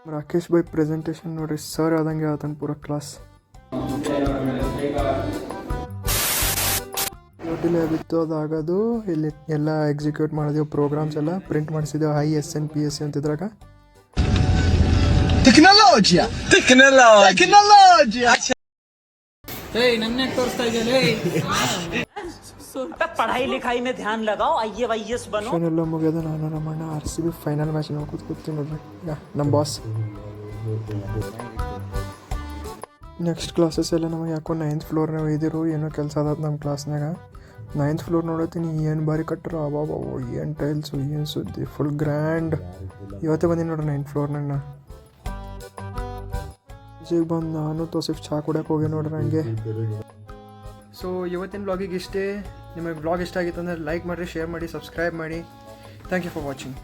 Rakesh by presentation ನೋಡ್ರಿ, sir ಆದಂಗೆ ಆತನ ಪೂರ ಕ್ಲಾಸ್. ಒಟ್ಟಿಲೆ ಬಿತ್ತು ಅದಾಗೋದು. ಇಲ್ಲಿ ಎಲ್ಲ ಎಕ್ಸಿಕ್ಯೂಟ್ ಮಾಡಿದೆವು, ಪ್ರೋಗ್ರಾಮ್ಸ್ ಎಲ್ಲ ಪ್ರಿಂಟ್ ಮಾಡಿಸಿದೆವು. ISN PSC ಅಂತಿದ್ರಾಗ ಟೆಕ್ನಾಲಜಿಯಾ ನನ್ನೇ ತೋರಿಸ್ತಾ ಇದೆಯಲ್ಲ. पढ़ाई लिखाई में ध्यान लगाओ, IAS बनो. ಎಲ್ಲ ಮುಗಿಯೋದು. ನಾನು ನಮ್ಮಣ್ಣ RCB ಫೈನಲ್ ಮ್ಯಾಚ್ ನೋಡ್ಕೊತ ಕೂತೀವಿ ನೋಡ್ರಿ. ಈಗ ನಮ್ಮ ಬಾಸ್ ನೆಕ್ಸ್ಟ್ ಕ್ಲಾಸಸ್ ಎಲ್ಲ ನಮಗೆ ಯಾಕೋ 9th ಫ್ಲೋರ್ನಾಗ ಒಯ್ದಿರು. ಏನೋ ಕೆಲಸ ಅದ ನಮ್ಮ ಕ್ಲಾಸ್ನಾಗ. 9th ಫ್ಲೋರ್ ನೋಡತ್ತೀನಿ, ಏನು ಬಾರಿ ಕಟ್ಟರು. ಅಬಾಬಾಬೋ, ಏನು ಟೈಲ್ಸು, ಏನು ಸುದ್ದಿ, ಫುಲ್ ಗ್ರ್ಯಾಂಡ್. ಇವತ್ತೇ ಬಂದೀನಿ ನೋಡ್ರಿ 9th ಫ್ಲೋರ್ನಾಗ. ನಾ ಈಗ ಬಂದು ನಾನು ತೋಸಿಫ್ ಚಹಾ ಕುಡಿಯೋಕೆ ಹೋಗಿ ನೋಡ್ರಿ ಹಂಗೆ. ಸೊ ಇವತ್ತಿನ ಬ್ಲಾಗಿಗೆ ಇಷ್ಟೇ. ನಿಮಗೆ ಬ್ಲಾಗ್ ಇಷ್ಟ ಆಗಿತ್ತು ಅಂದರೆ ಲೈಕ್ ಮಾಡಿರಿ, ಶೇರ್ ಮಾಡಿ, ಸಬ್ಸ್ಕ್ರೈಬ್ ಮಾಡಿ. Thank you for watching.